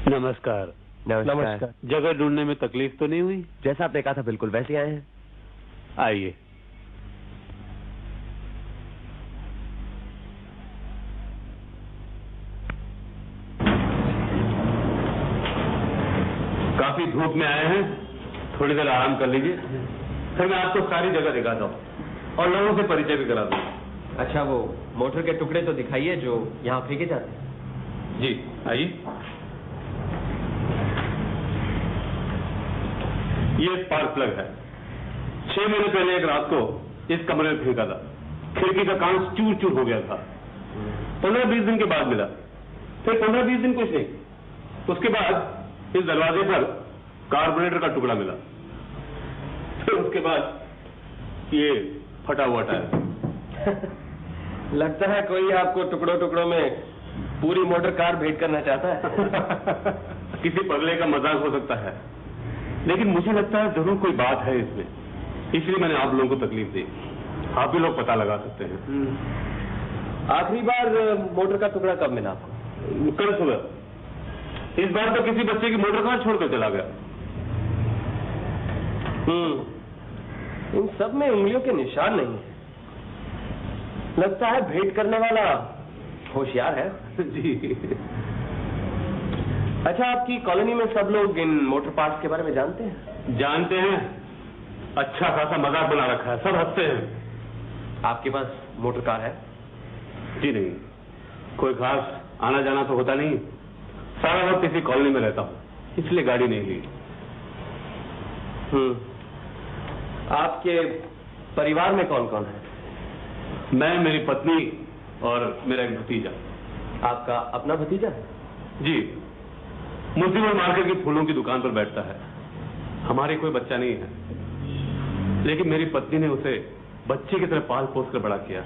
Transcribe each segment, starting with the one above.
नमस्कार। नमस्कार। जगह ढूंढने में तकलीफ तो नहीं हुई? जैसा आपने कहा था बिल्कुल वैसे ही आए हैं। आइए। काफी धूप में आए हैं, थोड़ी देर आराम कर लीजिए, फिर मैं आपको सारी जगह दिखाता हूँ और लोगों से परिचय भी करा दूंगा। अच्छा, वो मोटर के टुकड़े तो दिखाइए जो यहाँ फेंके जाते हैं। जी आइए। ये स्पार्क प्लग है। 6 महीने पहले एक रात को इस कमरे में फेंका था। खिड़की का कांच चूर चूर हो गया था। 15-20 दिन के बाद मिला। फिर 15-20 दिन कुछ नहीं, उसके बाद इस दरवाजे पर कार्बोरेटर का टुकड़ा मिला। फिर उसके बाद ये फटा हुआ टायर। लगता है कोई आपको टुकड़ों टुकड़ों में पूरी मोटर कार भेंट करना चाहता है। किसी पगले का मजाक हो सकता है, लेकिन मुझे लगता है जरूर कोई बात है इसमें, इसलिए मैंने आप लोगों को तकलीफ दी। आप भी लोग पता लगा सकते हैं। आखिरी बार मोटर का टुकड़ा कब मिला आपको? कल सुबह। इस बार तो किसी बच्चे की मोटर कार छोड़कर चला गया। इन सब में उंगलियों के निशान नहीं है। लगता है भेंट करने वाला होशियार है। जी। अच्छा, आपकी कॉलोनी में सब लोग इन मोटर पार्ट्स के बारे में जानते हैं? जानते हैं। अच्छा खासा मजाक बना रखा है, सब हंसते हैं। आपके पास मोटर कार है? जी नहीं, कोई खास आना जाना तो होता नहीं। सारा वक्त इसी कॉलोनी में रहता हूँ, इसलिए गाड़ी नहीं ली। आपके परिवार में कौन कौन है? मैं, मेरी पत्नी और मेरा एक भतीजा। आपका अपना भतीजा है? जी, मुंशी मार्केट की फूलों की दुकान पर बैठता है। हमारे कोई बच्चा नहीं है, लेकिन मेरी पत्नी ने उसे बच्चे की तरह पाल पोस कर बड़ा किया।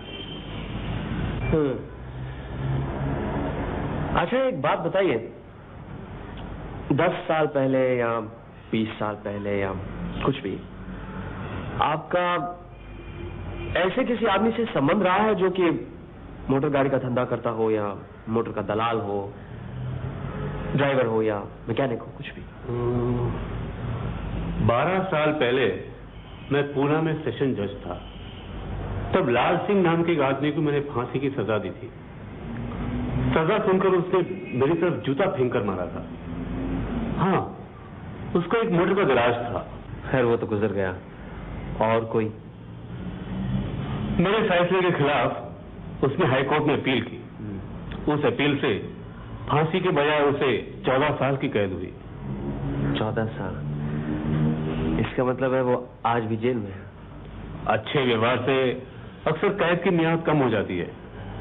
अच्छा, एक बात बताइए, 10 साल पहले या 20 साल पहले या कुछ भी, आपका ऐसे किसी आदमी से संबंध रहा है जो कि मोटर गाड़ी का धंधा करता हो, या मोटर का दलाल हो, ड्राइवर हो या मैकेनिक हो, कुछ भी? 12 साल पहले मैं पूना में सेशन जज था। तब लाल सिंह नाम के एक आदमी को मैंने फांसी की सजा दी थी। सजा सुनकर उसने मेरी तरफ जूता फेंक कर मारा था। हाँ, उसका एक मोटर का गैराज था। खैर, वो तो गुजर गया। और कोई? मेरे फैसले के खिलाफ उसने हाईकोर्ट में अपील की। उस अपील से फांसी के बजाय उसे 14 साल की कैद हुई। 14 साल? इसका मतलब है वो आज भी जेल में है? अच्छे व्यवहार से अक्सर कैद की मियाद कम हो जाती है।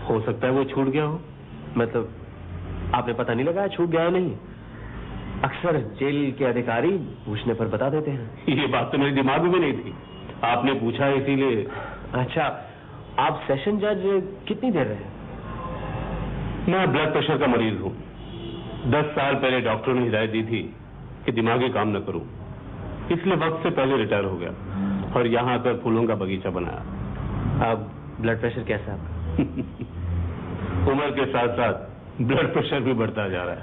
हो सकता है वो छूट गया हो। मतलब आपने पता नहीं लगाया छूट गया नहीं? अक्सर जेल के अधिकारी पूछने पर बता देते हैं। ये बात तो मेरे दिमाग में भी नहीं थी, आपने पूछा इसीलिए। अच्छा, आप सेशन जज कितनी देर रहे? मैं ब्लड प्रेशर का मरीज हूँ। 10 साल पहले डॉक्टर ने हिदायत दी थी कि दिमागी काम न करूं, इसलिए वक्त से पहले रिटायर हो गया और यहाँ आकर फूलों का बगीचा बनाया। अब ब्लड प्रेशर कैसा है आपका? उम्र के साथ साथ ब्लड प्रेशर भी बढ़ता जा रहा है।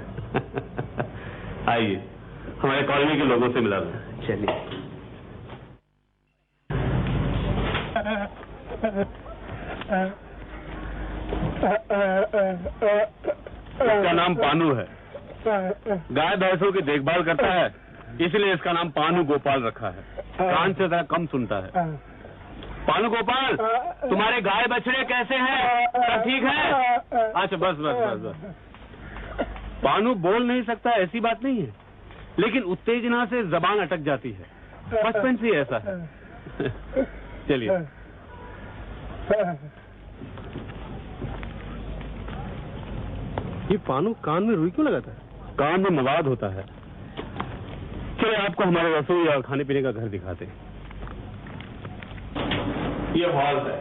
आइए, हमारे कॉलोनी के लोगों से मिला दो। चलिए। इसका नाम पानू है। गाय भैंसों की देखभाल करता है, इसलिए इसका नाम पानू गोपाल रखा है। कान से जरा कम सुनता है। पानू गोपाल, तुम्हारे गाय बछड़े कैसे हैं? सब ठीक है? अच्छा, बस बस बस बस। पानू बोल नहीं सकता ऐसी बात नहीं है, लेकिन उत्तेजना से जबान अटक जाती है। बचपन से ऐसा है। चलिए। ये पानू कान में रुई क्यों लगाता है? कान में मवाद होता है। चलिए, आपको हमारे रसोई और खाने पीने का घर दिखाते हैं। ये हॉल है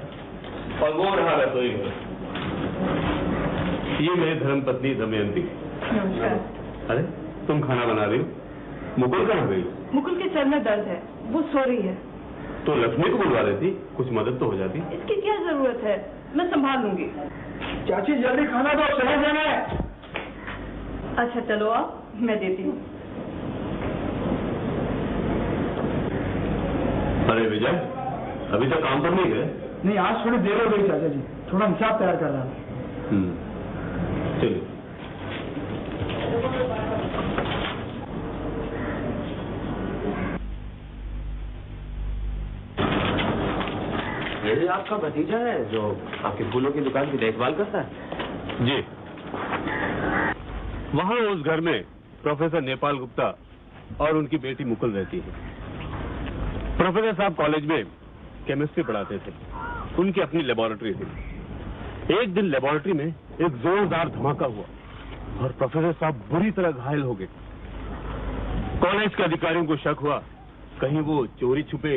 और वो रहा रसोई घर। ये मेरी धर्मपत्नी दमयंती। अरे, तुम खाना बना रही हो? मुकुल कहाँ गई? मुकुल के सर में दर्द है, वो सो रही है। तो लक्ष्मी को बुलवा देती, कुछ मदद तो हो जाती। इसकी क्या जरूरत है, मैं संभाल लूंगी। चाची जल्दी खाना दो, चला जाना है। अच्छा चलो, आप मैं देती हूँ। अरे विजय, अभी तक काम पर नहीं गए? नहीं, आज थोड़ी देर हो गई चाचा जी, थोड़ा हिसाब तैयार कर रहा था। चलिए। ये आपका भतीजा है जो आपके फूलों की दुकान की देखभाल करता है? जी। वहाँ उस घर में प्रोफेसर नेपाल गुप्ता और उनकी बेटी मुकुल रहती है। प्रोफेसर साहब कॉलेज में केमिस्ट्री पढ़ाते थे, उनकी अपनी लेबोरेटरी थी। एक दिन लेबोरेटरी में एक जोरदार धमाका हुआ और प्रोफेसर साहब बुरी तरह घायल हो गए। कॉलेज के अधिकारियों को शक हुआ कहीं वो चोरी छुपे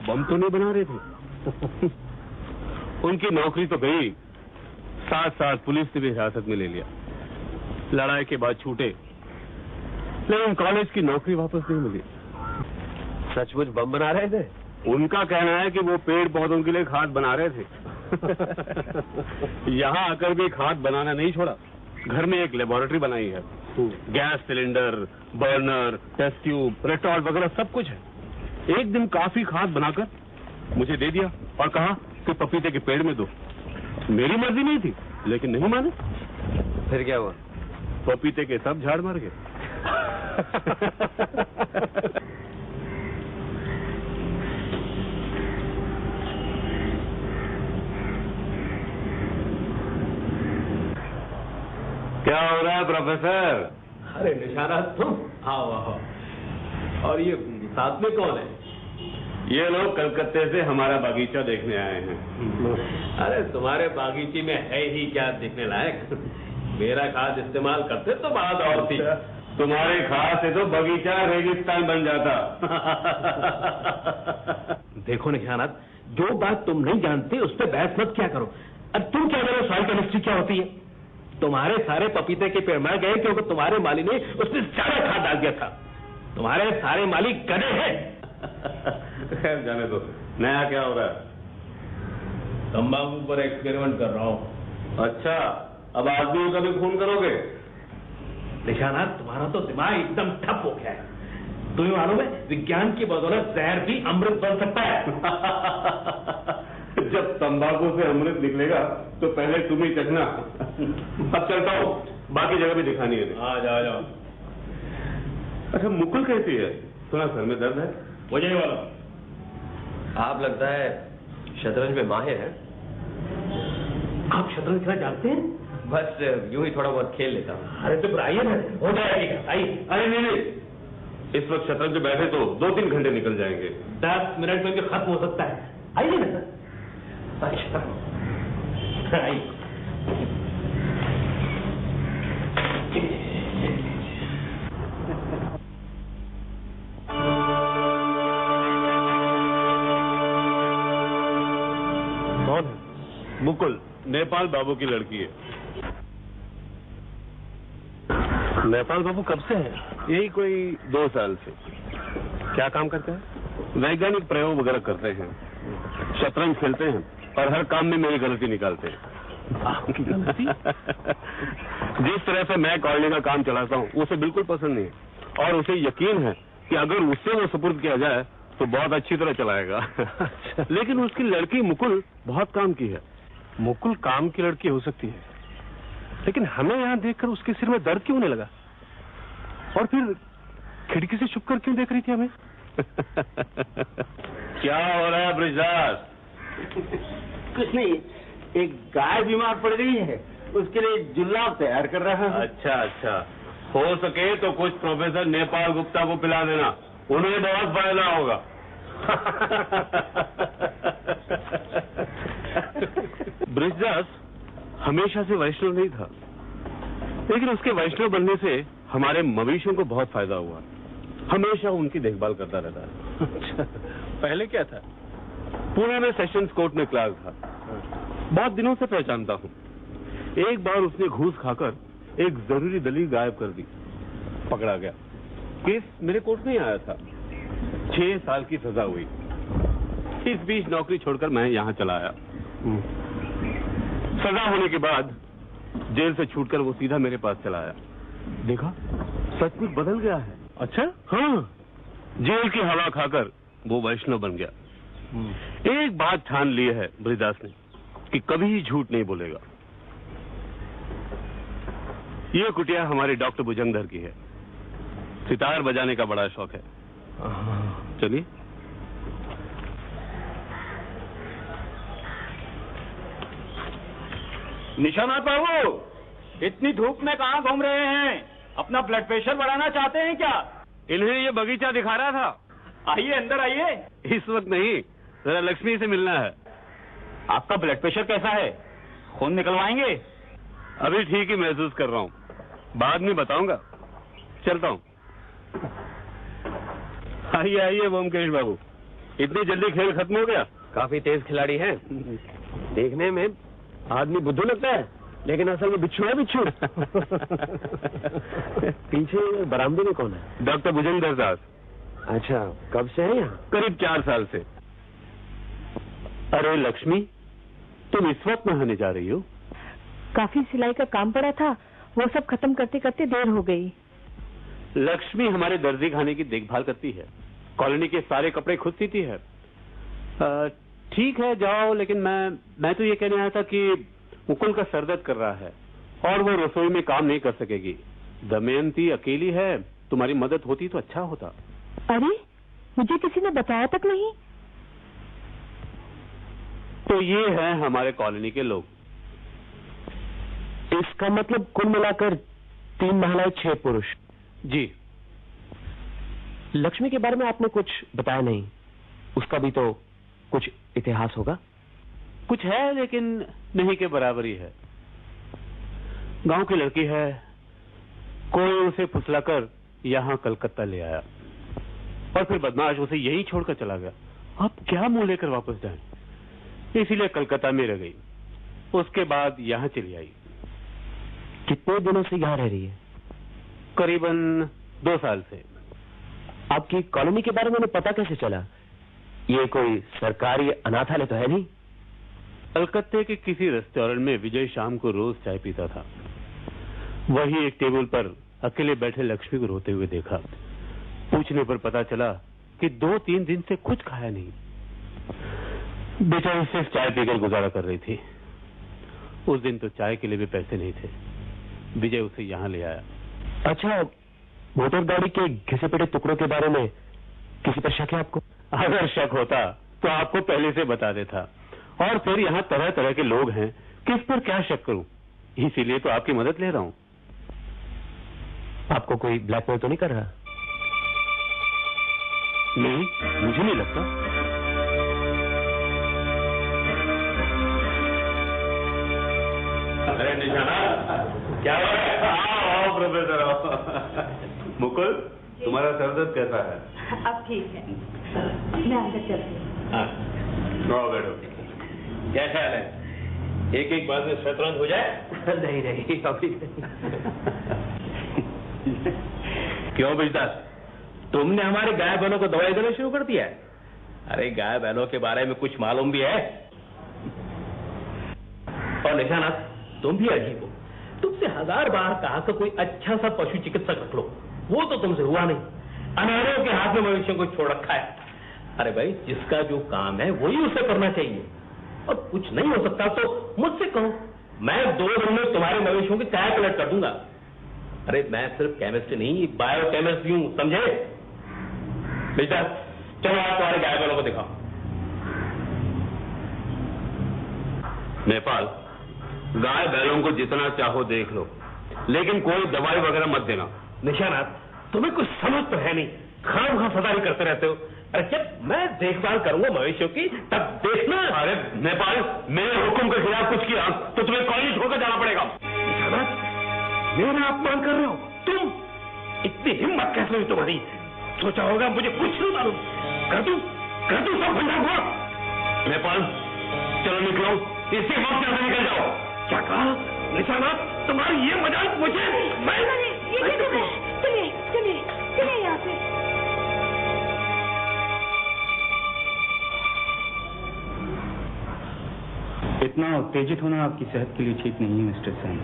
बम तो नहीं बना रहे थे। उनकी नौकरी तो गई, साथ साथ पुलिस ने भी हिरासत में ले लिया। लड़ाई के बाद छूटे, लेकिन कॉलेज की नौकरी वापस नहीं मिली। सचमुच बम बना रहे थे? उनका कहना है कि वो पेड़ पौधों के लिए खाद बना रहे थे। यहाँ आकर भी खाद बनाना नहीं छोड़ा, घर में एक लेबोरेटरी बनाई है। Gas cylinder, burner, test tube, रेटॉल वगैरह सब कुछ है। एक दिन काफी खाद बनाकर मुझे दे दिया और कहा कि पपीते के पेड़ में दो। मेरी मर्जी नहीं थी, लेकिन नहीं माने। फिर क्या हुआ? पपीते के सब झाड़ मर गए। क्या हो रहा है प्रोफेसर? अरे निशाना तुम आओ आओ। और ये साथ में कौन है? ये लोग कलकत्ते से हमारा बागीचा देखने आए हैं। अरे तुम्हारे बागीचे में है ही क्या देखने लायक? मेरा खाद इस्तेमाल करते तो बात और थी। तुम्हारे खाद से तो बगीचा रेगिस्तान बन जाता। देखो निशानात, जो बात तुम नहीं जानते उस पर बहस मत क्या करो। अब तुम क्या जानो सॉइल केमिस्ट्री क्या होती है? तुम्हारे सारे पपीते के पेड़ मर गए क्योंकि तुम्हारे माली ने उसमें ज्यादा खाद डाल दिया था। तुम्हारे सारे माली गधे हैं। खैर जाने दो, नया क्या हो रहा है? तंबाकू पर एक्सपेरिमेंट कर रहा हूँ। अच्छा, अब आदमियों का भी खून करोगे? निशानात, तुम्हारा तो दिमाग एकदम ठप हो गया है। तुम्हें मालूम है विज्ञान की बदौलत जहर भी अमृत बन सकता है। जब तंबाकू से अमृत निकलेगा तो पहले तुम ही चखना। अब चलता हूँ, बाकी जगह भी दिखानी है। आ जाओ। अच्छा, मुकुल कैसी है? सुना सर में दर्द है। मुझे वाला आप लगता है शतरंज में माहिर है। आप शतरंज खेलना जानते हैं? बस यूं ही थोड़ा बहुत खेल लेता हूँ। अरे तो आइए ना, हो जाएगा। आइए। अरे नहीं, इस वक्त शतरंज पे बैठे तो 2-3 घंटे निकल जाएंगे। 10 मिनट में भी खत्म हो सकता है। आइए ना सर। अच्छा आइए। कौन है? मुकुल, नेपाल बाबू की लड़की है। नेपाल बाबू कब से है? यही कोई 2 साल से। क्या काम करते हैं? वैज्ञानिक प्रयोग वगैरह करते हैं, शतरंज खेलते हैं और हर काम में मेरी गलती निकालते हैं। आपकी गलती? जिस तरह से मैं कॉलोनी का काम चलाता हूँ उसे बिल्कुल पसंद नहीं है और उसे यकीन है कि अगर उससे वो सुपुर्द किया जाए तो बहुत अच्छी तरह चलाएगा। लेकिन उसकी लड़की मुकुल बहुत काम की है। मुकुल काम की लड़की हो सकती है, लेकिन हमें यहाँ देखकर उसके सिर में दर्द क्यों होने लगा? और फिर खिड़की से छुपकर क्यों देख रही थी हमें? क्या हो रहा है ब्रिजदास? कुछ नहीं, एक गाय बीमार पड़ गई है, उसके लिए जुल्लाब तैयार कर रहा हूं। अच्छा, हो सके तो कुछ प्रोफेसर नेपाल गुप्ता को पिला देना, उन्हें बहुत फायदा होगा। ब्रिजदास हमेशा से वैष्णव नहीं था, लेकिन उसके वैष्णव बनने से हमारे मवेशियों को बहुत फायदा हुआ। हमेशा उनकी देखभाल करता रहता है। अच्छा, पहले क्या था? पुणे में सेशंस कोर्ट में क्लार्क था। बहुत दिनों से पहचानता हूँ। एक बार उसने घूस खाकर एक जरूरी दलील गायब कर दी, पकड़ा गया। केस मेरे कोर्ट में आया था, 6 साल की सजा हुई। इस बीच नौकरी छोड़कर मैं यहाँ चला आया। सजा होने के बाद जेल से छूटकर वो सीधा मेरे पास चला आया। देखा, सचमुच बदल गया है। अच्छा? हाँ, जेल की हवा खाकर वो वैष्णव बन गया। एक बात ठान ली है बलिदास ने कि कभी झूठ नहीं बोलेगा। ये कुटिया हमारे डॉक्टर भुजंगधर की है। सितार बजाने का बड़ा शौक है। चलिए। निशानाथ बाबू, इतनी धूप में कहाँ घूम रहे हैं? अपना ब्लड प्रेशर बढ़ाना चाहते हैं क्या? इन्हें ये बगीचा दिखा रहा था। आइए अंदर आइए। इस वक्त नहीं, जरा लक्ष्मी से मिलना है। आपका ब्लड प्रेशर कैसा है? खून निकलवाएंगे? अभी ठीक ही महसूस कर रहा हूँ, बाद में बताऊंगा। चलता हूँ। आइए आइए ओमकेश बाबू, इतनी जल्दी खेल खत्म हो गया? काफी तेज खिलाड़ी हैं। देखने में आदमी बुद्धू लगता है, लेकिन असल में बिच्छू है, बिच्छू। पीछे बरामदे में कौन है? डॉक्टर भुजंगधर दास। अच्छा, कब से है यहाँ? करीब 4 साल से। अरे लक्ष्मी, तुम इस वक्त नहाने जा रही हो? काफी सिलाई का काम पड़ा था, वो सब खत्म करते करते देर हो गई। लक्ष्मी हमारे दर्जी खाने की देखभाल करती है, कॉलोनी के सारे कपड़े खुद सीती है। ठीक है जाओ, लेकिन मैं तो ये कहने आया था कि मुकुल का सर दर्द कर रहा है और वो रसोई में काम नहीं कर सकेगी। दमयंती अकेली है, तुम्हारी मदद होती तो अच्छा होता। अरे, मुझे किसी ने बताया तक नहीं। तो ये है हमारे कॉलोनी के लोग। इसका मतलब कुल मिलाकर 3 महिलाएं 6 पुरुष। जी। लक्ष्मी के बारे में आपने कुछ बताया नहीं। उसका भी तो कुछ इतिहास होगा। कुछ है, लेकिन नहीं के बराबर ही है। गांव की लड़की है, कोई उसे फुसलाकर यहाँ कलकत्ता ले आया और फिर बदमाश उसे यहीं छोड़कर चला गया। अब क्या मुंह लेकर वापस जाएं? इसीलिए कलकत्ता में रह गई। उसके बाद यहाँ चली आई। कितने दिनों से यहाँ रह रही है? करीबन 2 साल से। आपकी कॉलोनी के बारे में उन्हें पता कैसे चला? ये कोई सरकारी अनाथालय तो है नहीं? कलकत्ते के किसी रेस्टोरेंट में विजय शाम को रोज चाय पीता था। वही एक टेबल पर अकेले बैठे लक्ष्मी को रोते हुए देखा। पूछने पर पता चला कि 2-3 दिन से कुछ खाया नहीं। बेचारी सिर्फ चाय पीकर गुजारा कर रही थी। उस दिन तो चाय के लिए भी पैसे नहीं थे। विजय उसे यहाँ ले आया। अच्छा, मोटर गाड़ी के घिसे पिटे टुकड़ों के बारे में किसी पर शक है आपको? अगर शक होता तो आपको पहले से बता देता। और फिर यहाँ तरह तरह के लोग हैं, किस पर क्या शक करूं? इसीलिए तो आपकी मदद ले रहा हूं। आपको कोई ब्लैकमेल तो नहीं कर रहा? नहीं, मुझे नहीं लगता। अरे निशाना, क्या हुआ है? आओ प्रोफेसर आओ। मुकुल, तुम्हारा सर दर्द कैसा है? अब ठीक है, मैं अंदर चलती हूँ। हाँ, बैठो। क्या ख्याल है, एक बार में शतरंज हो जाए? नहीं नहीं, अभी क्यों बिजदास, तुमने हमारे गाय बैलों को दवाई देना शुरू कर दिया है? अरे गाय बैलों के बारे में कुछ मालूम भी है? और निशानाथ, तुम भी अजीब हो। तुमसे 1000 बार कहा कि कोई अच्छा सा पशु चिकित्सक रख लो, वो तो तुमसे हुआ नहीं। अनारों के हाथ में मवेशियों को छोड़ रखा है। अरे भाई, जिसका जो काम है वही उसे करना चाहिए। और कुछ नहीं हो सकता तो मुझसे कहो, मैं 2 दिन में तुम्हारे मवेशियों की काया पलट कर दूंगा। अरे मैं सिर्फ केमिस्ट्री नहीं, बायो केमिस्ट भी हूं, समझे? बेटा चलो आप तुम्हारे गाय बैलों को दिखाओ। नेपाल, गाय बैलों को जितना चाहो देख लो, लेकिन कोई दवाई वगैरह मत देना। निशानाथ, तुम्हें कुछ समझ तो है नहीं, खाम सदारी करते रहते हो। अरे जब मैं देखभाल करूंगा मवेशियों की, तब देखना। अरे नेपाल, मेरे हुक्म के खिलाफ कुछ किया तो तुम्हें कॉलेज छोड़कर जाना पड़ेगा। निशानाथ, मेरा अपमान कर रहे हो तुम? इतनी हिम्मत कैसे हुई तुम्हारी? सोचा होगा मुझे कुछ नहीं मालूम। कर दूं सब भंडार हुआ। नेपाल, चलो निकलो, इसी वक्त से निकल जाओ। क्या कहा निशानाथ? तुम्हारी ये मजाक मुझे? मैं चलिए यहाँ से। इतना उत्तेजित होना आपकी सेहत के लिए ठीक नहीं है मिस्टर सैन।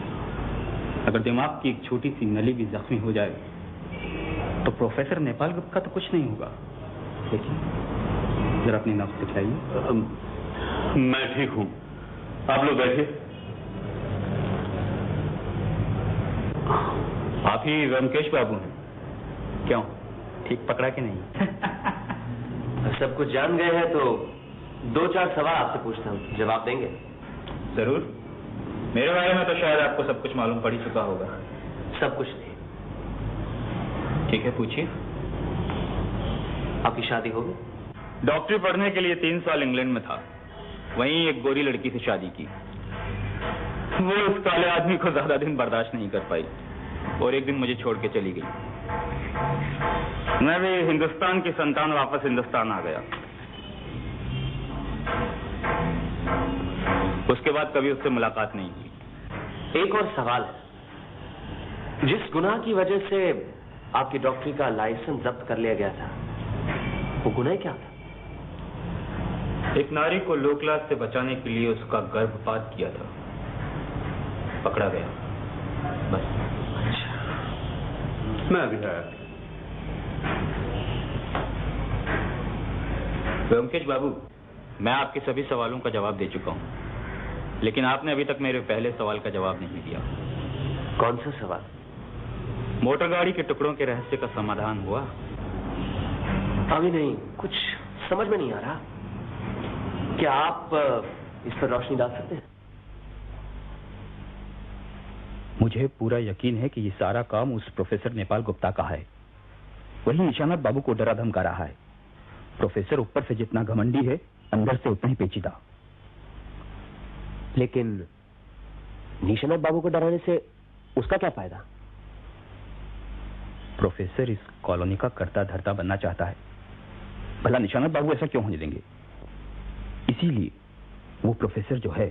अगर दिमाग की एक छोटी सी नली भी जख्मी हो जाए तो प्रोफेसर नेपाल गुप्ता का तो कुछ नहीं होगा, लेकिन जरा अपनी नब्ज दिखाइए। मैं ठीक हूँ, आप लोग बैठिए। आप ही रमकेश बाबू हैं? क्यों, ठीक पकड़ा कि नहीं? सब कुछ जान गए हैं तो 2-4 सवाल आपसे पूछता हूँ, जवाब देंगे? जरूर। मेरे बारे में तो शायद आपको सब कुछ मालूम पड़ ही चुका होगा। सब कुछ नहीं। ठीक है, पूछिए। आपकी शादी होगी? डॉक्टरी पढ़ने के लिए 3 साल इंग्लैंड में था, वहीं एक गोरी लड़की से शादी की। वो उस काले आदमी को ज्यादा दिन बर्दाश्त नहीं कर पाई और एक दिन मुझे छोड़ के चली गई। मैं भी हिंदुस्तान की संतान वापस हिंदुस्तान आ गया। उसके बाद कभी उससे मुलाकात नहीं हुई। एक और सवाल है, जिस गुनाह की वजह से आपकी डॉक्टरी का लाइसेंस जब्त कर लिया गया था, वो गुनाह क्या था? एक नारी को लो क्लास से बचाने के लिए उसका गर्भपात किया था, पकड़ा गया, बस। मैं अभी आया। रमकेश बाबू, मैं आपके सभी सवालों का जवाब दे चुका हूं, लेकिन आपने अभी तक मेरे पहले सवाल का जवाब नहीं दिया। कौन सा सवाल? मोटर गाड़ी के टुकड़ों के रहस्य का समाधान हुआ? अभी नहीं, कुछ समझ में नहीं आ रहा। क्या आप इस पर रोशनी डाल सकते हैं? मुझे पूरा यकीन है कि ये सारा काम उस प्रोफेसर नेपाल गुप्ता का है। वही निशानाथ बाबू को डरा धमका रहा है। प्रोफेसर ऊपर से जितना घमंडी है, अंदर से उतना ही पेचीदा। लेकिन निशानाथ बाबू को डराने से उसका क्या फायदा? प्रोफेसर इस कॉलोनी का कर्ता धर्ता बनना चाहता है। भला निशानाथ बाबू ऐसा क्यों होने देंगे? इसीलिए वो प्रोफेसर जो है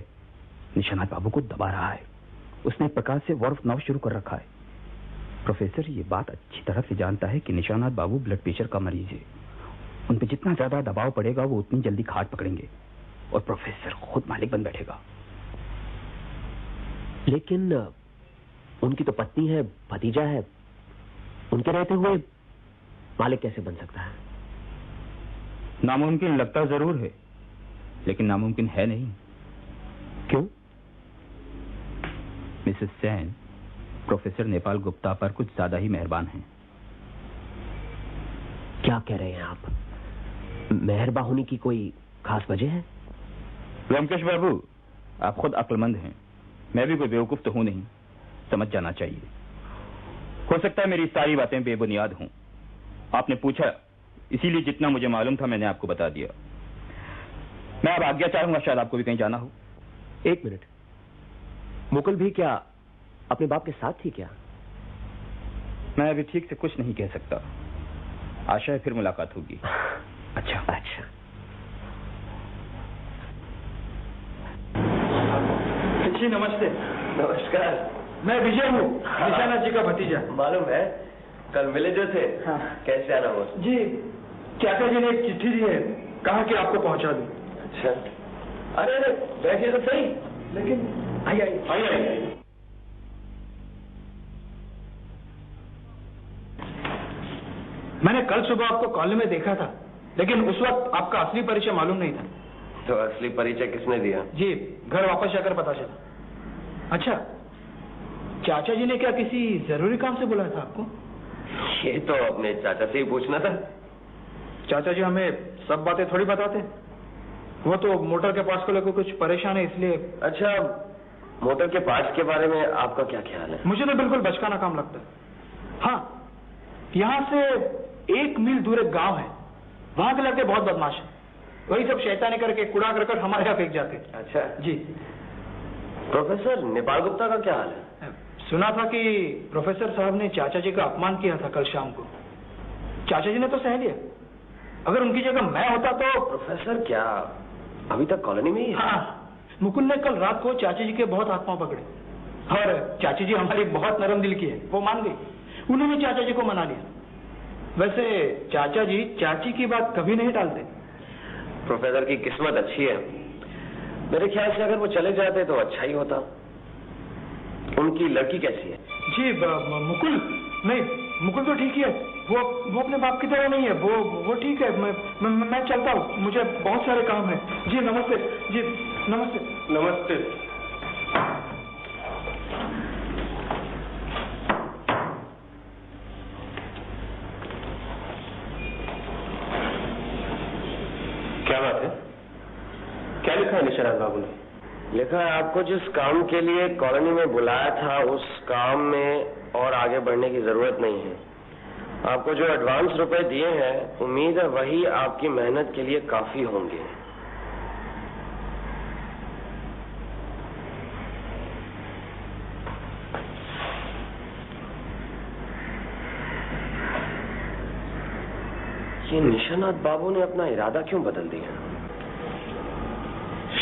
निशानाथ बाबू को दबा रहा है। उसने एक प्रकार से वर्फ नाव शुरू कर रखा है। प्रोफेसर ये बात अच्छी तरह से जानता है कि निशानाथ बाबू ब्लड प्रेशर का मरीज है। उन पर जितना ज्यादा दबाव पड़ेगा वो उतनी जल्दी खाट पकड़ेंगे और प्रोफेसर खुद मालिक बन बैठेगा। लेकिन उनकी तो पत्नी है, भतीजा है, उनके रहते हुए मालिक कैसे बन सकता है? नामुमकिन लगता जरूर है, लेकिन नामुमकिन है नहीं। क्यों? मिसेस सेन प्रोफेसर नेपाल गुप्ता पर कुछ ज्यादा ही मेहरबान हैं। क्या कह रहे हैं आप? मेहरबा होने की कोई खास वजह है? रमकेश बाबू, आप खुद अक्लमंद हैं, मैं भी कोई बेवकूफ तो हूं नहीं, समझ जाना चाहिए। हो सकता है मेरी सारी बातें बेबुनियाद हों। आपने पूछा, इसीलिए जितना मुझे मालूम था मैंने आपको बता दिया। मैं अब आज्ञा चाहूंगा, शायद आपको भी कहीं जाना हो। 1 मिनट, मुकुल भी क्या अपने बाप के साथ थी क्या? मैं अभी ठीक से कुछ नहीं कह सकता। आशा है फिर मुलाकात होगी। अच्छा अच्छा। जी नमस्ते। नमस्कार। मैं विजय हूँ, निशानाथ जी का भतीजा। मालूम है, कल मिले जो थे। हाँ। कैसे आना हुआ? जी चाचा जी ने एक चिट्ठी दी है, कहा कि आपको पहुंचा दूं। अच्छा। अरे अरे बैठिए तो सही। लेकिन आइए। मैंने कल सुबह आपको कॉलेज में देखा था, लेकिन उस वक्त आपका असली परिचय मालूम नहीं था। तो असली परिचय किसने दिया? जी घर वापस जाकर पता चला। अच्छा, चाचा जी ने क्या किसी जरूरी काम से बुलाया था आपको? ये तो अपने चाचा से ही पूछना था। चाचा जी हमें सब बातें थोड़ी बताते, वो तो मोटर के पास को लेकर कुछ परेशान है इसलिए। अच्छा, मोटर के पार्ट्स के बारे में आपका क्या ख्याल है? मुझे तो बिल्कुल बचकाना काम लगता है। हाँ, यहाँ से 1 मील दूर एक गांव है, वहां के लड़के बहुत बदमाश हैं। वही सब शैतानी करके कूड़ा करकट हमारे यहाँ फेंक जाते। अच्छा जी। प्रोफेसर नेपाल गुप्ता का क्या हाल है? सुना था कि प्रोफेसर साहब ने चाचा जी का अपमान किया था कल शाम को। चाचा जी ने तो सह लिया, अगर उनकी जगह मैं होता तो। प्रोफेसर क्या अभी तक कॉलोनी में ही है? हाँ, मुकुल ने कल रात को चाचा जी के बहुत हाथ पांव पकड़े और चाची जी हमारी बहुत नरम दिल की है, वो मान गई। उन्होंने चाचा जी को मना लिया। वैसे चाचा जी चाची की बात कभी नहीं टालते। प्रोफेसर की किस्मत अच्छी है। मेरे ख्याल से अगर वो चले जाते तो अच्छा ही होता। उनकी लड़की कैसी है? जी मुकुल नहीं, मुकुल तो ठीक ही है, वो अपने बाप की तरह नहीं है, वो ठीक है। मैं चलता हूँ, मुझे बहुत सारे काम है। जी नमस्ते। जी नमस्ते। नमस्ते। क्या बात है? क्या लिखा है निशानाथ बाबू ने? लिखा है आपको जिस काम के लिए कॉलोनी में बुलाया था उस काम में और आगे बढ़ने की जरूरत नहीं है। आपको जो एडवांस रुपए दिए हैं उम्मीद है वही आपकी मेहनत के लिए काफी होंगे। ये निशानाथ बाबू ने अपना इरादा क्यों बदल दिया?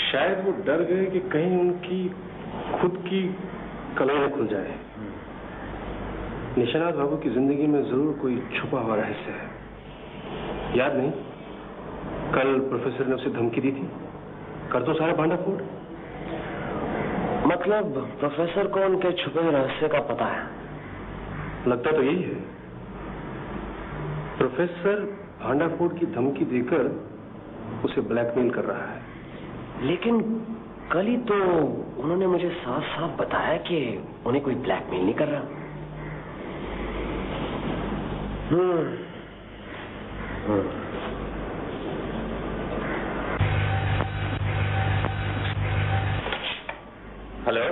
शायद वो डर गए कि कहीं उनकी खुद की कलम खुल जाए। निशानाथ बाबू की जिंदगी में जरूर कोई छुपा हुआ रहस्य है। याद नहीं, कल प्रोफेसर ने उसे धमकी दी थी, कर दो सारा भांडा फोड़। मतलब प्रोफेसर को उनके छुपे रहस्य का पता है? लगता तो यही है। प्रोफेसर भांडा फोड़ की धमकी देकर उसे ब्लैकमेल कर रहा है। लेकिन कल ही तो उन्होंने मुझे साफ साफ बताया कि उन्हें कोई ब्लैकमेल नहीं कर रहा। हेलो,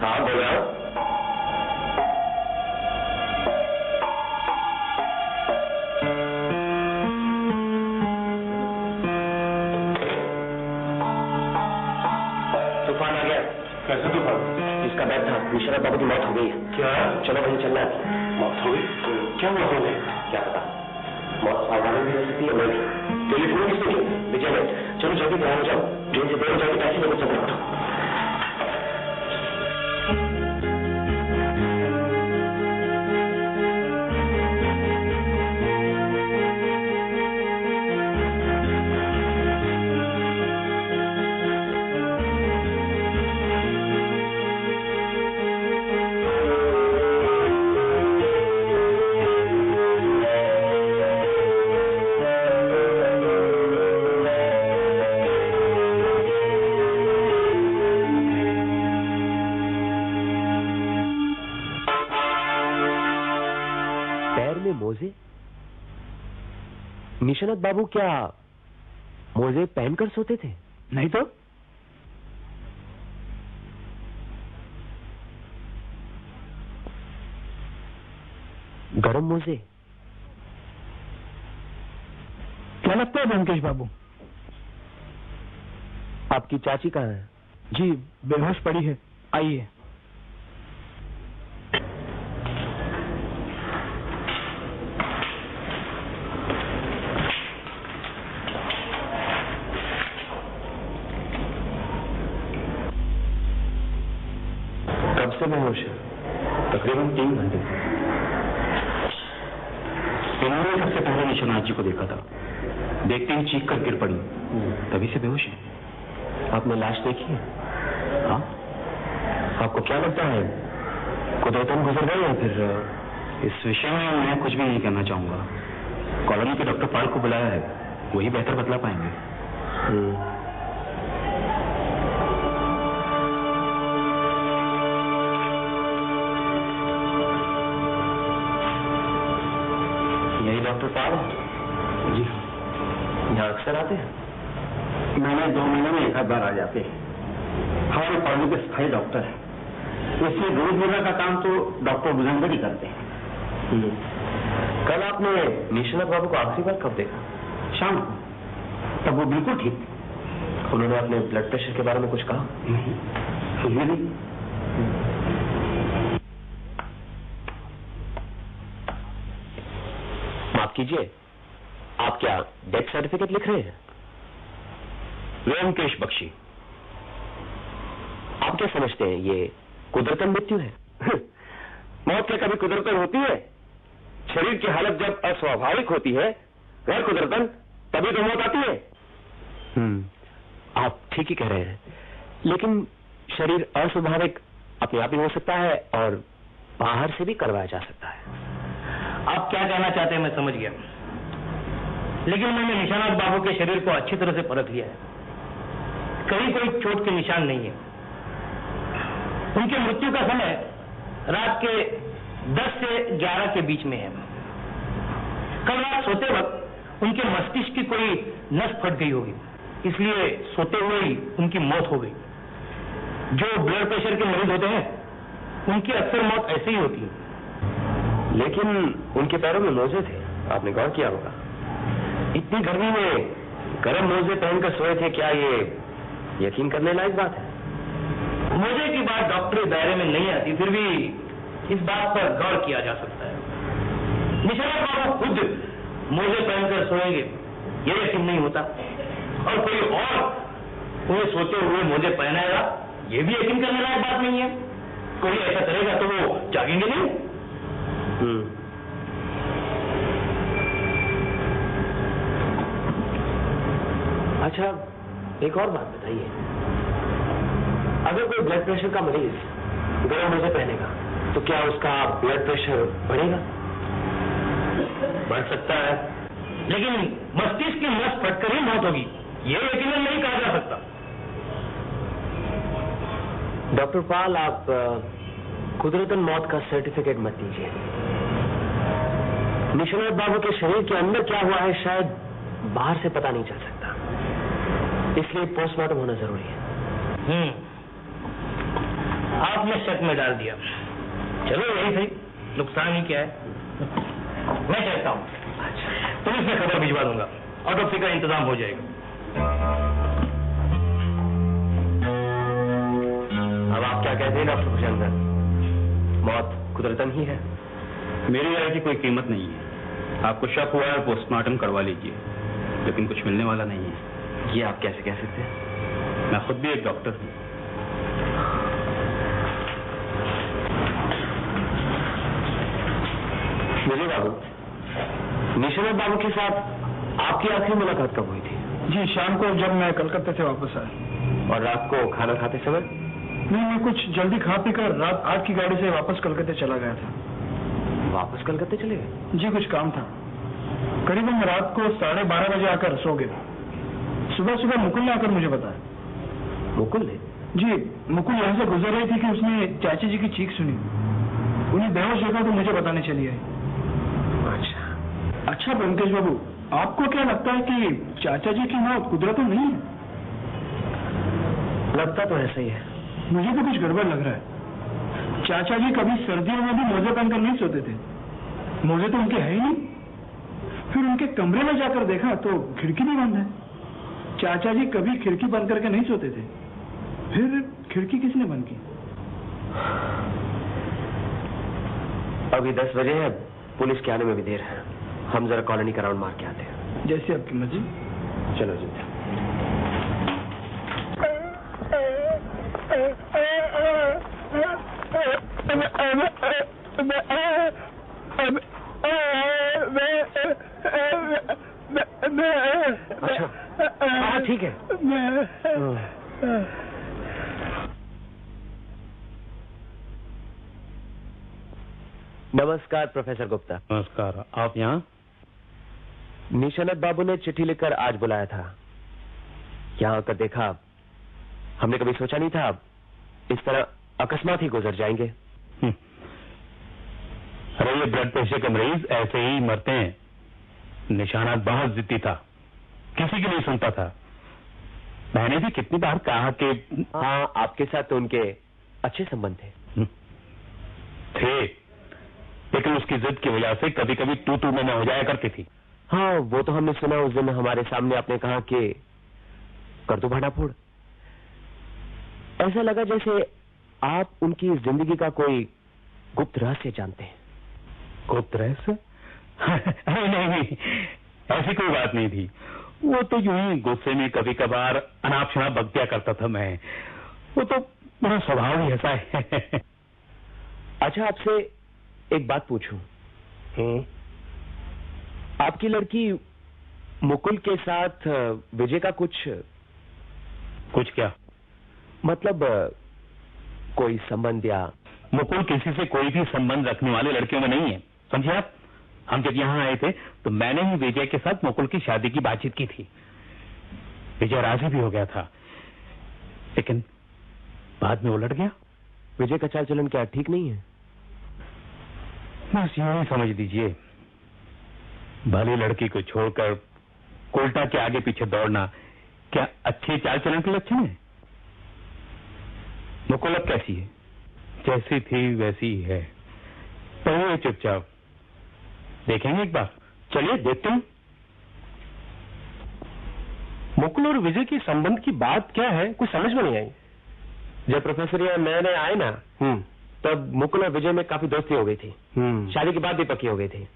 हाँ बोल रहा हूँ। तूफान आ गया। कैसे तूफान? जिसका बैग था, निशानाथ बाबू की मौत हो गई। क्या? चलो वहीं चलना है। मौत हो गई? क्या मौत हो गई? क्या पता, मौत सावधानी भी हो सकती है। मैं टेलीफोन किसने किया? विजय ने। चलो जल्दी तैयार हो जाओ, ट्रेन से देर हो जाएगी, पैसे लेकर चलते हैं। मोजे? निशानाथ बाबू क्या मोजे पहनकर सोते थे? नहीं तो गरम मोजे? क्या लगता है ब्योमकेश बाबू? आपकी चाची कहाँ है? जी बेहोश पड़ी है, आइए। कब से बेहोश है? तकरीबन 3 घंटे से। इन्होंने सबसे पहले निशानाथ जी को देखा था, देखते ही चीख कर गिर पड़ी, तभी से बेहोश है। आपने लाश देखी है? हाँ। आपको क्या लगता है, कुदरतन गुजर गए या फिर? इस विषय में मैं कुछ भी नहीं कहना चाहूंगा। कॉलोनी के डॉक्टर पाल को बुलाया है, वही बेहतर बतला पाएंगे। यही डॉक्टर पाल? जी यहाँ अक्सर आते हैं? मैंने 2 महीने में एक आध बार आ जाते हैं। हमारे कॉलोनी के स्थायी डॉक्टर है, इसलिए रोजमर्रा का काम तो डॉक्टर बुजुर्ग ही करते हैं। कल आपने निशानाथ बाबू को आखिरी बार कब देखा? शाम को, तब वो बिल्कुल ठीक थे। उन्होंने अपने ब्लड प्रेशर के बारे में कुछ कहा? नहीं। माफ कीजिए, आप क्या डेथ सर्टिफिकेट लिख रहे हैं? ब्योमकेश बख्शी। आप क्या समझते हैं ये कुदरतन मृत्यु है? मौत क्या कभी कुदरतन होती है? शरीर की हालत जब अस्वाभाविक होती है, गैर कुदरतन, तभी तो मौत आती है। आप ठीक ही कह रहे हैं, लेकिन शरीर अस्वाभाविक अपने आप ही हो सकता है और बाहर से भी करवाया जा सकता है। आप क्या कहना चाहते हैं मैं समझ गया, लेकिन मैंने निशानात बाबू के शरीर को अच्छी तरह से परख लिया है। कहीं कोई चोट के निशान नहीं है। उनकी मृत्यु का समय रात के 10 से 11 के बीच में है। कल रात सोते वक्त उनके मस्तिष्क की कोई नस फट गई होगी, इसलिए सोते हुए ही उनकी मौत हो गई। जो ब्लड प्रेशर के मरीज होते हैं उनकी अक्सर मौत ऐसे ही होती है। लेकिन उनके पैरों में मोजे थे, आपने गौर किया होगा। इतनी गर्मी में गर्म मोजे पहनकर सोए थे, क्या ये यकीन करने लायक बात है? मोजे की बात डॉक्टरी दायरे में नहीं आती, फिर भी इस बात पर गौर किया जा सकता है। निशानात बाबू खुद मोजे पहनकर सोएंगे ये यकीन नहीं होता, और कोई और उन्हें सोते हुए मोजे पहनाएगा ये भी यकीन करने लायक बात नहीं है। कोई ऐसा करेगा तो वो जागेंगे नहीं। अच्छा, एक और बात बताइए, अगर कोई ब्लड प्रेशर का मरीज गर्म मोजे पहनेगा तो क्या उसका ब्लड प्रेशर बढ़ेगा? बढ़ सकता है, लेकिन मस्तिष्क की नस फटकर ही मौत होगी ये यकीनन नहीं कहा जा सकता। डॉक्टर पाल, आप कुदरतन मौत का सर्टिफिकेट मत दीजिए। निशानात बाबू के शरीर के अंदर क्या हुआ है शायद बाहर से पता नहीं चल सकता, इसलिए पोस्टमार्टम होना जरूरी है। आपने शक में डाल दिया। चलो यही सही, नुकसान ही क्या है। मैं कहता हूँ पुलिस में खबर भिजवा दूंगा, ऑटोप्सी का इंतजाम हो जाएगा। अब आप क्या कहते हैं डॉक्टर भुजंगर, मौत कुदरतन ही है? मेरी राय की कोई कीमत नहीं है। आपको शक हुआ है, पोस्टमार्टम करवा लीजिए, लेकिन कुछ मिलने वाला नहीं है। ये आप कैसे कह सकते हैं? मैं खुद भी एक डॉक्टर हूँ। विजय बाबू, निशानात बाबू के साथ आपकी आखिरी मुलाकात कब हुई थी? जी, शाम को जब मैं कलकत्ते से वापस आया। और रात को खाना खाते समय? नहीं, मैं कुछ जल्दी खा पी कर रात 8 की गाड़ी से वापस कलकत्ते चला गया था। वापस कलकत्ते चले गए? जी, कुछ काम था। करीबन रात को 12:30 बजे आकर सो गए। सुबह सुबह मुकुल ने आकर मुझे बताया। मुकुल ने? जी, मुकुल यहाँ से गुजर रही थी कि उसने चाची जी की चीख सुनी। उन्हें बेहोश देखा तो मुझे बताने चली आई। अच्छा ब्योमकेश बाबू, आपको क्या लगता है कि चाचा जी की मौत कुदरतन नहीं है? लगता तो ऐसा ही है। मुझे तो कुछ गड़बड़ लग रहा है। चाचा जी कभी सर्दियों में भी मोजे पहनकर नहीं सोते थे। मोजे तो उनके है ही नहीं। फिर उनके कमरे में जाकर देखा तो खिड़की भी बंद है। चाचा जी कभी खिड़की बंद करके नहीं सोते थे। फिर खिड़की किसने बंद की? अभी 10 बजे है, पुलिस के आने में भी देर है। हम जरा कॉलोनी का राउंड मार के आते हैं। जैसे आपकी मर्जी। चलो जी। अच्छा, हाँ ठीक है। नमस्कार प्रोफेसर गुप्ता। नमस्कार। आप यहाँ? निशानात बाबू ने चिट्ठी लिखकर आज बुलाया था। यहाँ आकर देखा, हमने कभी सोचा नहीं था इस तरह अकस्मात ही गुजर जाएंगे। अरे ये ब्लड प्रेशर के मरीज ऐसे ही मरते हैं। निशानात बहुत जिद्दी था, किसी की नहीं सुनता था। मैंने भी कितनी बार कहा कि हाँ, आपके साथ तो उनके अच्छे संबंध थे, लेकिन उसकी जिद की वजह से कभी कभी तू में हो जाया करती थी। हाँ, वो तो हमने सुना। उस दिन हमारे सामने आपने कहा कि कर दो भाड़ाफोड़। ऐसा लगा जैसे आप उनकी जिंदगी का कोई गुप्त रहस्य जानते हैं। गुप्त रहस्य? नहीं, ऐसी कोई बात नहीं थी। वो तो यूं ही गुस्से में कभी कभार अनाप शनाप बक दिया करता था मैं। वो तो मेरा स्वभाव ही ऐसा है। अच्छा, आपसे एक बात पूछूं? आपकी लड़की मुकुल के साथ विजय का कुछ क्या? मतलब कोई संबंध या? मुकुल किसी से कोई भी संबंध रखने वाले लड़कियों में नहीं है, समझे आप? हम जब यहाँ आए थे तो मैंने ही विजय के साथ मुकुल की शादी की बातचीत की थी। विजय राजी भी हो गया था, लेकिन बाद में उलट गया। विजय का चाल चलन क्या ठीक नहीं है? बस यूं ही समझ दीजिए, भली लड़की को छोड़कर कोल्टा के आगे पीछे दौड़ना क्या अच्छे चाल चलन के लक्षण है? मुकुल अब कैसी है? जैसी थी वैसी ही है। पढ़िए चुपचाप, देखेंगे एक बार। चलिए देखते हैं। मुकुल और विजय के संबंध की बात क्या है, कुछ समझ में नहीं आई। जब प्रोफेसर यहाँ नए नए आए ना, तब मुकुल और विजय में काफी दोस्ती हो गई थी। शादी के बाद भी पक्की हो गई थी।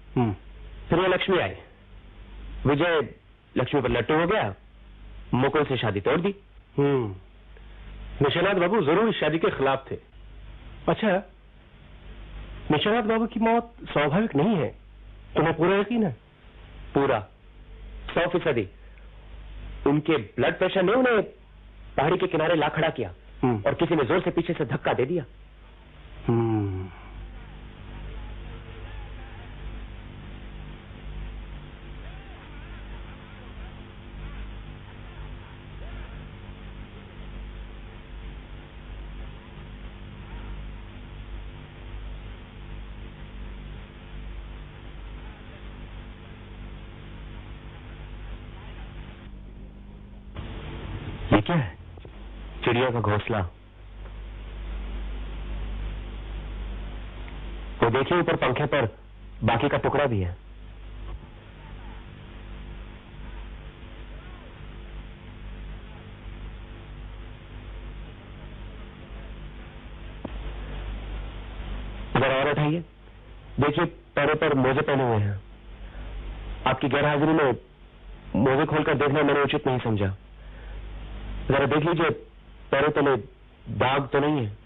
फिर ये लक्ष्मी आई, विजय लक्ष्मी पर लट्टू हो गया, मुकुल से शादी तोड़ दी। निशानाथ बाबू जरूर इस शादी के खिलाफ थे। अच्छा, निशानाथ बाबू की मौत स्वाभाविक नहीं है, तुम्हें पूरा यकीन है? पूरा 100%। उनके ब्लड प्रेशर ने उन्हें पहाड़ी के किनारे ला खड़ा किया और किसी ने जोर से पीछे से धक्का दे दिया। ये क्या है? चिड़िया का घोंसला। वो देखिए ऊपर पंखे पर बाकी का टुकड़ा भी है। इधर और उठाइए, देखिए पैरों पर मोजे पहने हुए हैं। आपकी गैरहाजिरी में मोजे खोलकर देखना मैंने उचित नहीं समझा। जरा देख लीजिए पैरों तले दाग तो नहीं है।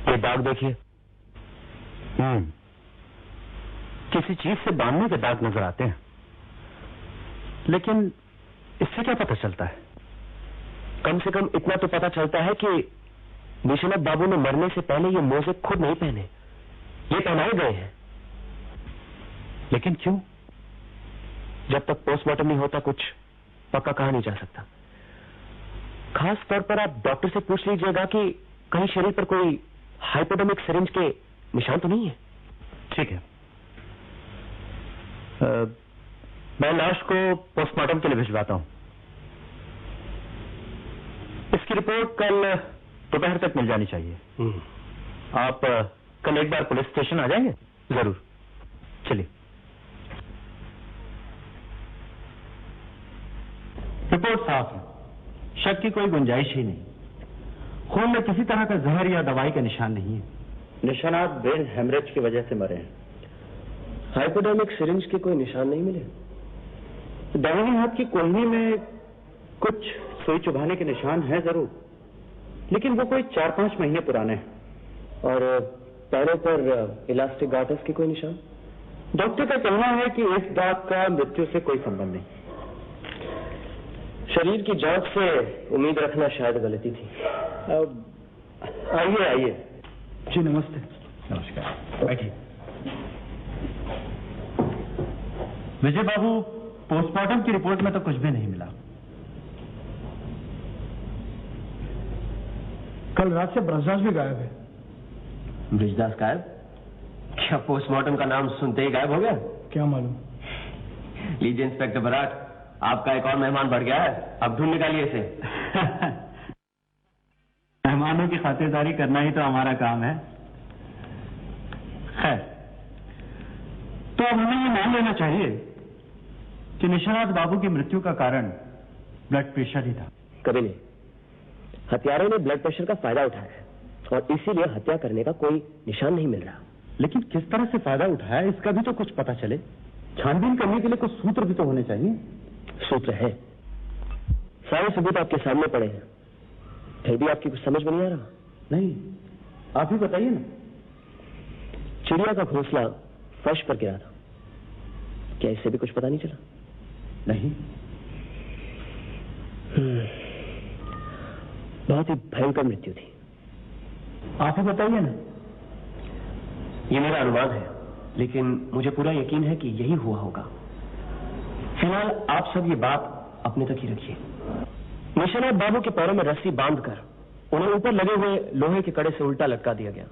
ये दाग देखिए। किसी चीज से बांधने के दाग नजर आते हैं, लेकिन इससे क्या पता चलता है? कम से कम इतना तो पता चलता है कि निशानाथ बाबू ने मरने से पहले ये मोजे खुद नहीं पहने, ये पहनाए गए हैं। लेकिन क्यों? जब तक पोस्टमार्टम नहीं होता कुछ पक्का कहा नहीं जा सकता। खास तौर पर आप डॉक्टर से पूछ लीजिएगा कि कहीं शरीर पर कोई हाइपोडर्मिक सिरिंज के निशान तो नहीं है। ठीक है, मैं लाश को पोस्टमार्टम के लिए भिजवाता हूं। इसकी रिपोर्ट कल दोपहर तक मिल जानी चाहिए। आप कल एक बार पुलिस स्टेशन आ जाएंगे? जरूर, चलिए। रिपोर्ट साफ है, शक की कोई गुंजाइश ही नहीं। खून में किसी तरह का जहर या दवाई का निशान नहीं है। निशानात ब्रेन हेमरेज की वजह से मरे हैं। हाइपोडर्मिक सिरिंज के कोई निशान नहीं मिले। दाहिने हाथ की कोहनी में कुछ सुई चुभाने के निशान हैं जरूर, लेकिन वो कोई 4-5 महीने पुराने हैं। और पैरों पर इलास्टिक गार्टर्स के कोई निशान? डॉक्टर का कहना है कि इस दाग का मृत्यु से कोई संबंध नहीं। शरीर की जांच से उम्मीद रखना शायद गलती थी। आइए आइए। जी नमस्ते। नमस्कार, बैठिए। विजय बाबू, पोस्टमार्टम की रिपोर्ट में तो कुछ भी नहीं मिला। कल रात से ब्रजदास भी गायब है। ब्रिजदास गायब? क्या पोस्टमार्टम का नाम सुनते ही गायब हो गया? क्या मालूम। लीजिए इंस्पेक्टर बराट, आपका एक और मेहमान बढ़ गया है, अब ढूंढ निकालिए इसे। मेहमानों की खातिरदारी करना ही तो हमारा काम है। खैर, तो अब हमें ये मान लेना चाहिए कि निशानाथ बाबू की मृत्यु का कारण ब्लड प्रेशर ही था। कभी नहीं। हत्यारों ने ब्लड प्रेशर का फायदा उठाया है और इसीलिए हत्या करने का कोई निशान नहीं मिल रहा। लेकिन किस तरह से फायदा उठाया इसका भी तो कुछ पता चले। छानबीन करने के लिए कुछ सूत्र भी तो होने चाहिए। सूत्र है, सारे सबूत आपके सामने पड़े हैं, फिर भी आपकी कुछ समझ में नहीं आ रहा। नहीं, आप ही बताइए ना। चिड़िया का घोंसला फर्श पर गिरा था, क्या इससे भी कुछ पता नहीं चला? नहीं। बहुत ही भयंकर मृत्यु थी। आप ही बताइए ना। ये मेरा अनुमान है, लेकिन मुझे पूरा यकीन है कि यही हुआ होगा। फिलहाल आप सब ये बात अपने तक ही रखिए। निशानाथ बाबू के पैरों में रस्सी बांधकर उन्हें ऊपर लगे हुए लोहे के कड़े से उल्टा लटका दिया गया।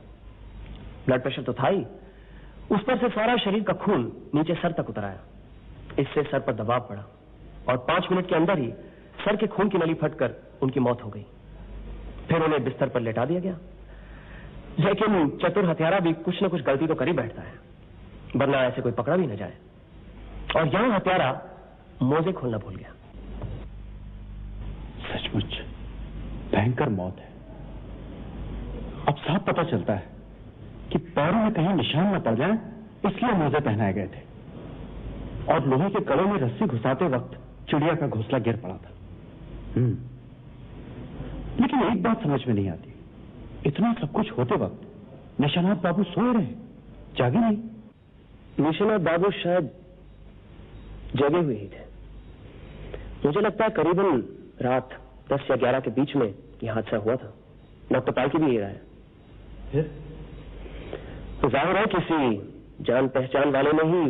ब्लड प्रेशर तो था ही, उस पर से सारा शरीर का खून नीचे सर तक उतर आया। इससे सर पर दबाव पड़ा और 5 मिनट के अंदर ही सर के खून की नली फटकर उनकी मौत हो गई। फिर उन्हें बिस्तर पर लेटा दिया गया। लेकिन चतुर हत्यारा भी कुछ न कुछ गलती तो कर ही बैठता है, वरना ऐसे कोई पकड़ा भी न जाए। और यहां हत्यारा मोजे खोलना भूल गया। सचमुच भयंकर मौत है। अब साफ पता चलता है कि पैरों में कहीं निशान न पड़ जाए, इसलिए मोजे पहनाए गए थे और लोहे के कड़े में रस्सी घुसाते वक्त चिड़िया का घोंसला गिर पड़ा था। लेकिन एक बात समझ में नहीं आती, इतना सब कुछ होते वक्त निशानाथ बाबू सोए रहे, जागे नहीं। निशानाथ बाबू शायद जगे हुए ही थे। मुझे लगता है करीबन रात 10 या 11 के बीच में यह हादसा हुआ था। डॉक्टर पालकी भी यही रहा है। तो जाहिर है किसी जान पहचान वाले ने ही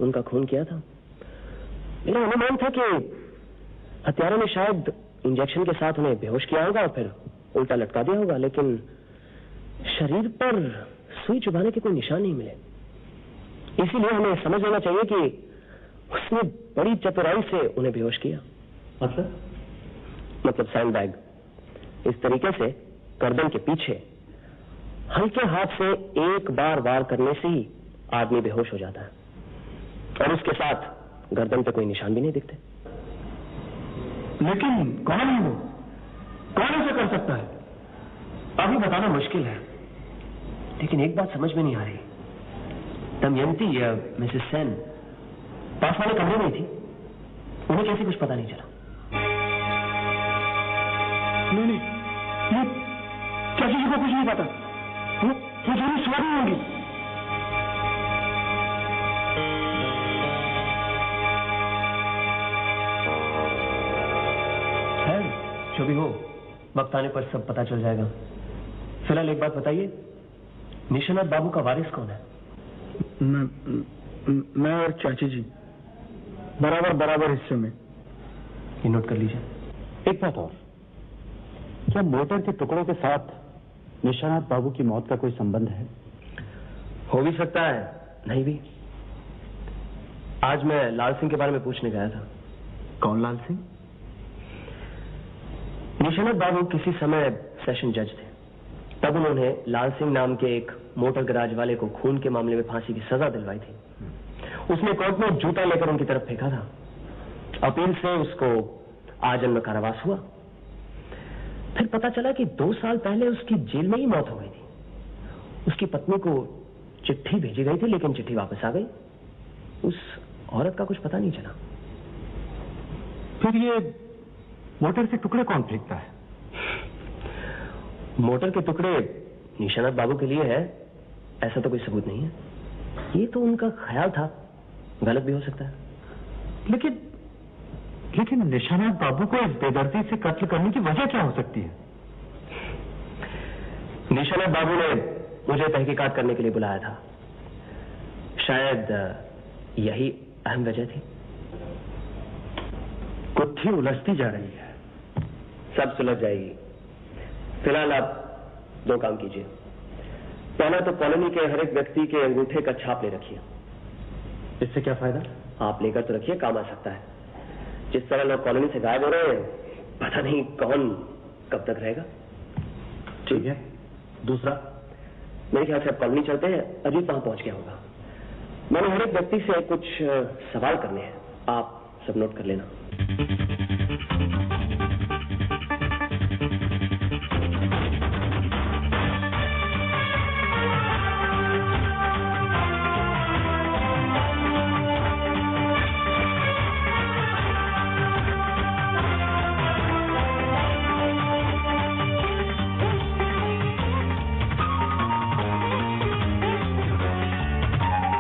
उनका खून किया था। मेरा अनुमान था कि हत्यारों ने शायद इंजेक्शन के साथ उन्हें बेहोश किया होगा और फिर उल्टा लटका दिया होगा, लेकिन शरीर पर सुई चुभाने के कोई निशान नहीं मिले। इसीलिए हमें समझ लेना चाहिए कि उसने बड़ी चतुराई से उन्हें बेहोश किया। मतलब सैंडबैग। इस तरीके से गर्दन के पीछे हल्के हाथ से एक बार वार करने से ही आदमी बेहोश हो जाता है और उसके साथ गर्दन पे कोई निशान भी नहीं दिखते। लेकिन कौन है वो? कौन ऐसा कर सकता है? अभी बताना मुश्किल है, लेकिन एक बात समझ में नहीं आ रही। दमयंती या मिसेस सेन पास वाले कमरे में थी, उन्हें कैसे कुछ पता नहीं चला? नहीं, ये चाची जी को कुछ नहीं पता। वो जरूर सो रही होंगी। जो भी हो, वक्त आने पर सब पता चल जाएगा। फिलहाल एक बात बताइए, निशानाथ बाबू का वारिस कौन है? मैं और चाची जी बराबर हिस्से में। ये नोट कर लीजिए। एक बात और, क्या मोटर के टुकड़ों के साथ निशानाथ बाबू की मौत का कोई संबंध है? हो भी सकता है, नहीं भी। आज मैं लाल सिंह के बारे में पूछने गया था। कौन लाल सिंह? निशानाथ बाबू किसी समय सेशन जज थे। तब उन्होंने लाल सिंह नाम के एक मोटर गैराज वाले को खून के मामले में फांसी की सजा दिलवाई थी। उसने कोर्ट में जूता लेकर उनकी तरफ फेंका था। अपील से उसको आजन्म कारावास हुआ। फिर पता चला कि 2 साल पहले उसकी जेल में ही मौत हो गई थी। उसकी पत्नी को चिट्ठी भेजी गई थी, लेकिन चिट्ठी वापस आ गई। उस औरत का कुछ पता नहीं चला। फिर ये मोटर के टुकड़े कौन फेंकता है? मोटर के टुकड़े निशानाथ बाबू के लिए है, ऐसा तो कोई सबूत नहीं है। ये तो उनका ख्याल था, गलत भी हो सकता है। लेकिन निशानाथ बाबू को इस बेदर्दी से कत्ल करने की वजह क्या हो सकती है? निशानाथ बाबू ने मुझे तहकीकात करने के लिए बुलाया था। शायद यही अहम वजह थी। गुत्थी उलझती जा रही है। सब सुलझ जाएगी। फिलहाल आप 2 काम कीजिए। पहला तो कॉलोनी के हर एक व्यक्ति के अंगूठे का छाप ले रखिए। इससे क्या फायदा? आप लेकर तो रखिए, काम आ सकता है। जिस तरह लोग कॉलोनी से गायब हो रहे हैं, पता नहीं कौन कब तक रहेगा। ठीक है। दूसरा? मेरे ख्याल से आप कॉलोनी चलते हैं, अजीत वहां पहुंच गया होगा। मैंने हर एक व्यक्ति से कुछ सवाल करने हैं, आप सब नोट कर लेना।